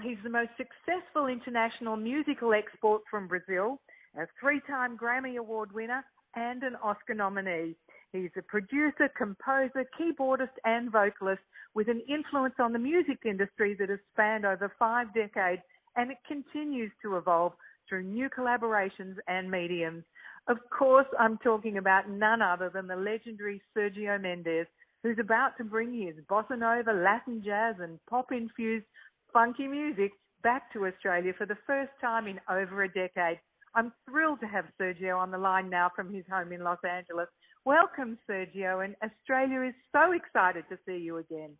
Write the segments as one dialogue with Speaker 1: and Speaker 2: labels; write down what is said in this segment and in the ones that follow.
Speaker 1: He's the most successful international musical export from Brazil, a three-time Grammy Award winner and an Oscar nominee. He's a producer, composer, keyboardist and vocalist with an influence on the music industry that has spanned over 5 decades, and it continues to evolve through new collaborations and mediums. Of course, I'm talking about none other than the legendary Sergio Mendes, who's about to bring his bossa nova, Latin jazz and pop-infused funky music back to Australia for the first time in over a decade. I'm thrilled to have Sergio on the line now from his home in Los Angeles. Welcome, Sergio, and Australia is so excited to see you again.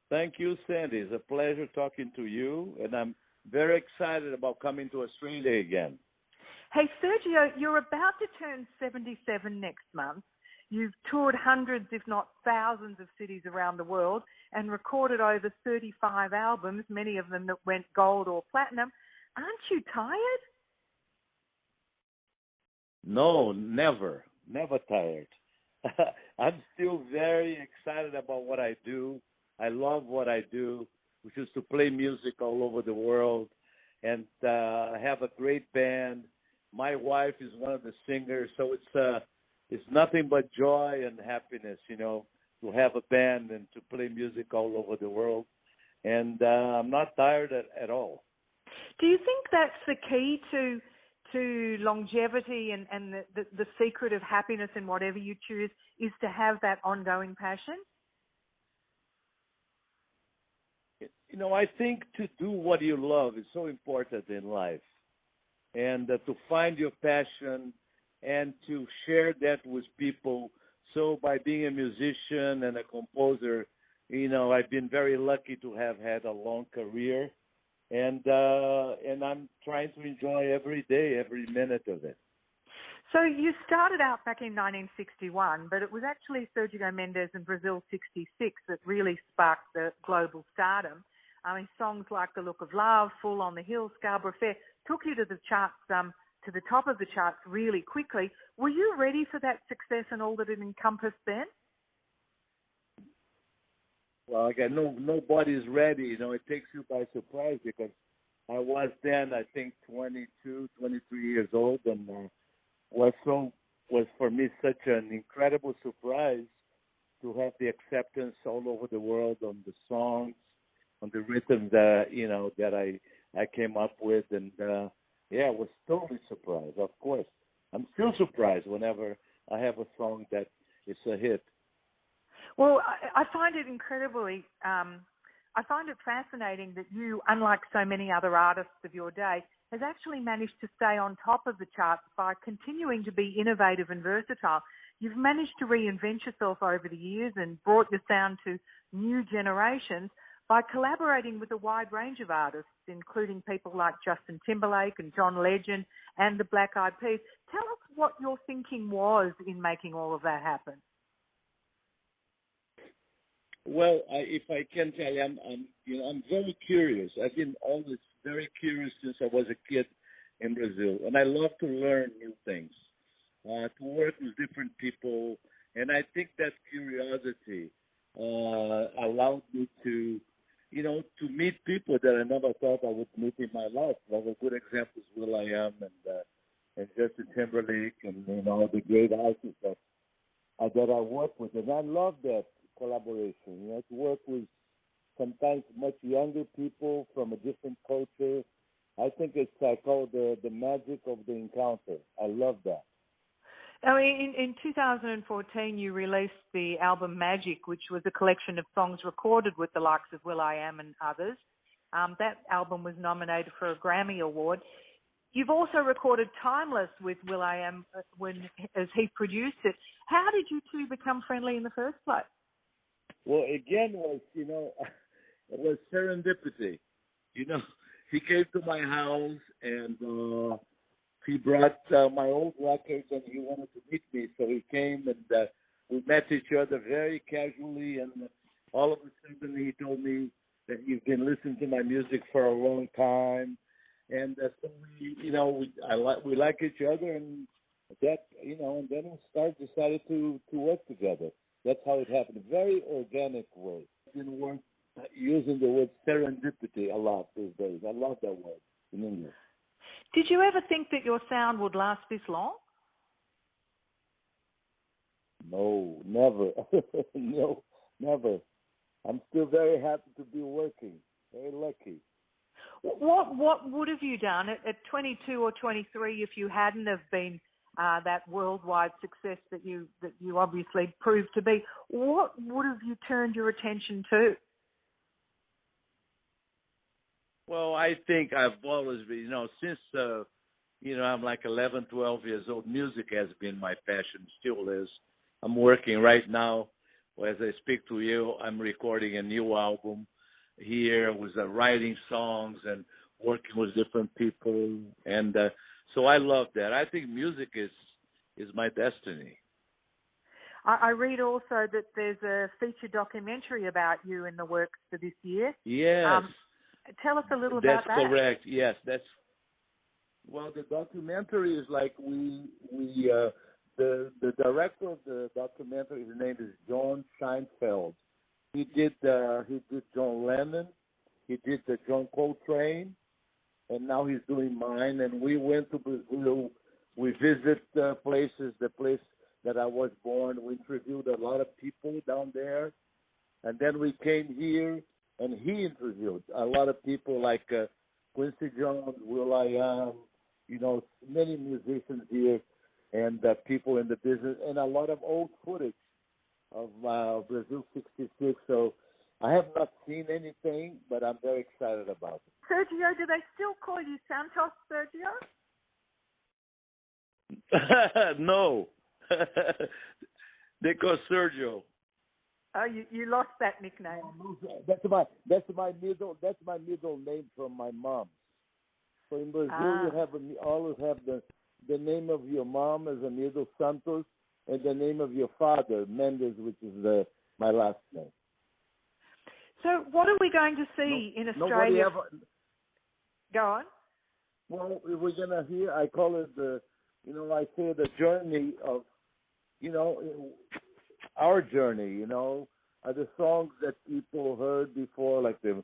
Speaker 2: Thank you, Sandy. It's a pleasure talking to you, and I'm very excited about coming to Australia again.
Speaker 1: Hey, Sergio, you're about to turn 77 next month. You've toured hundreds, if not thousands, of cities around the world and recorded over 35 albums, many of them that went gold or platinum. Aren't you tired?
Speaker 2: No, never tired. I'm still very excited about what I do. I love what I do, which is to play music all over the world and have a great band. My wife is one of the singers, so it's nothing but joy and happiness, to have a band and to play music all over the world. And I'm not tired at all.
Speaker 1: Do you think that's the key to longevity and the secret of happiness in whatever you choose is to have that ongoing passion?
Speaker 2: I think to do what you love is so important in life. And to find your passion and to share that with people. So by being a musician and a composer, I've been very lucky to have had a long career, and I'm trying to enjoy every day, every minute of it.
Speaker 1: So you started out back in 1961, but it was actually Sergio Mendes in Brazil 66 that really sparked the global stardom. I mean, songs like The Look of Love, Fool on the Hill, Scarborough Fair took you to the charts, to the top of the charts really quickly. Were you ready for that success and all that it encompassed then?
Speaker 2: Well, again, nobody's ready. It takes you by surprise because I was then, I think, 22, 23 years old, and was for me such an incredible surprise to have the acceptance all over the world on the songs, on the rhythm that I came up with, and I was totally surprised. Of course, I'm still surprised whenever I have a song that is a hit.
Speaker 1: Well, I find it incredibly, I find it fascinating that you, unlike so many other artists of your day, has actually managed to stay on top of the charts by continuing to be innovative and versatile. You've managed to reinvent yourself over the years and brought your sound to new generations by collaborating with a wide range of artists, including people like Justin Timberlake and John Legend and the Black Eyed Peas. Tell us what your thinking was in making all of that happen.
Speaker 2: Well, if I can tell you, I'm very curious. I've been always very curious since I was a kid in Brazil, and I love to learn new things, to work with different people, and I think that curiosity allowed me to meet people that I never thought I would meet in my life. Like a good example is will.i.am and Justin Timberlake and all the great artists that I work with, and I love that collaboration. To work with sometimes much younger people from a different culture. I think it's called the magic of the encounter. I love that.
Speaker 1: Now, in 2014, you released the album Magic, which was a collection of songs recorded with the likes of will.i.am and others. That album was nominated for a Grammy Award. You've also recorded Timeless with will.i.am as he produced it. How did you two become friendly in the first place?
Speaker 2: Well, again, it was serendipity. He came to my house and he brought my old records and he wanted to meet me. So he came and we met each other very casually. And all of a sudden he told me that he's been listening to my music for a long time. And so we like each other, and that and then we decided to work together. That's how it happened. A very organic way. It didn't work using the word serendipity a lot these days. I love that word in English.
Speaker 1: Did you ever think that your sound would last this long?
Speaker 2: No, never. No, never. I'm still very happy to be working. Very lucky.
Speaker 1: What would have you done at 22 or 23 if you hadn't have been that worldwide success that you obviously proved to be? What would have you turned your attention to?
Speaker 2: Well, I think I've always been, since, I'm like 11, 12 years old, music has been my passion, still is. I'm working right now. As I speak to you, I'm recording a new album here with writing songs and working with different people. And so I love that. I think music is my destiny.
Speaker 1: I read also that there's a feature documentary about you in the works for this year.
Speaker 2: Yes.
Speaker 1: Tell us a little about that.
Speaker 2: That's correct. Yes, well, the documentary is like the director of the documentary, his name is John Scheinfeld. He did John Lennon, he did the John Coltrane, and now he's doing mine. And we went to Brazil. We visit the place that I was born. We interviewed a lot of people down there, and then we came here, and he interviewed a lot of people like Quincy Jones, will.i.am, many musicians here, and people in the business, and a lot of old footage of Brazil '66. So I have not seen anything, but I'm very excited about it.
Speaker 1: Sergio, do they still call you Santos, Sergio?
Speaker 2: No. They call Sergio.
Speaker 1: Oh, you lost that nickname.
Speaker 2: That's my middle name from my mom. So in Brazil, you always have the name of your mom as a middle, Santos, and the name of your father, Mendes, which is my last name.
Speaker 1: So what are we going to see in Australia? Go on.
Speaker 2: Well, we're going to hear, I call it the journey of, our journey, the songs that people heard before, like the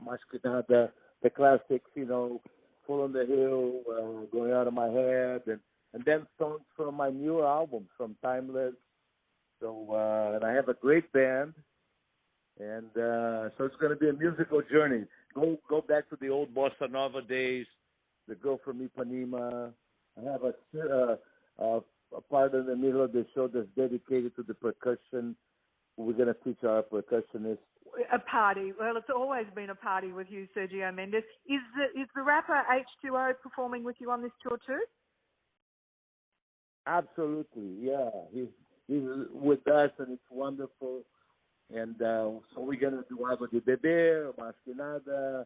Speaker 2: Masquerada, the classics, Full on the Hill, Going Out of My Head, and then songs from my newer albums, from Timeless. So, and I have a great band, and so it's going to be a musical journey. Go back to the old bossa nova days, The Girl from Ipanema. I have a part in the middle of the show that's dedicated to the percussion. We're going to teach our percussionists.
Speaker 1: A party. Well, it's always been a party with you, Sergio Mendes. Is the rapper H2O performing with you on this tour too?
Speaker 2: Absolutely, yeah. He's with us, and it's wonderful. And so we're going to do Água de Beber, Masquerada,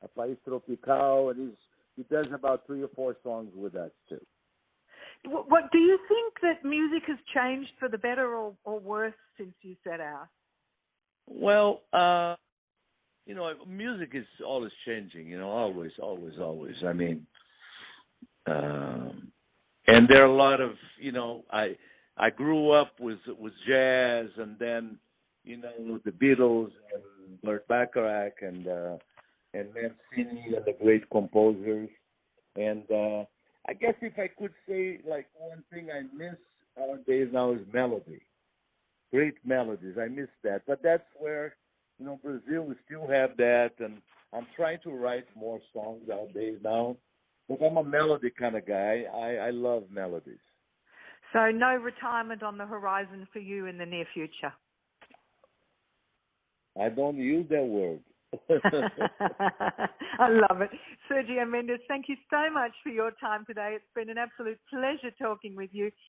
Speaker 2: A País Tropical, and he does about 3 or 4 songs with us too.
Speaker 1: What do you think that music has changed for the better or worse since you set out?
Speaker 2: Well, music is always changing, always. I mean, and there are a lot of, I grew up with jazz, and then, the Beatles and Burt Bacharach and Mancini and the great composers. And I guess if I could say, like, one thing I miss nowadays now is melody. Great melodies. I miss that. But that's where, Brazil, we still have that. And I'm trying to write more songs nowadays now. But I'm a melody kind of guy. I love melodies.
Speaker 1: So no retirement on the horizon for you in the near future?
Speaker 2: I don't use that word.
Speaker 1: I love it. Sergio Mendes, thank you so much for your time today. It's been an absolute pleasure talking with you.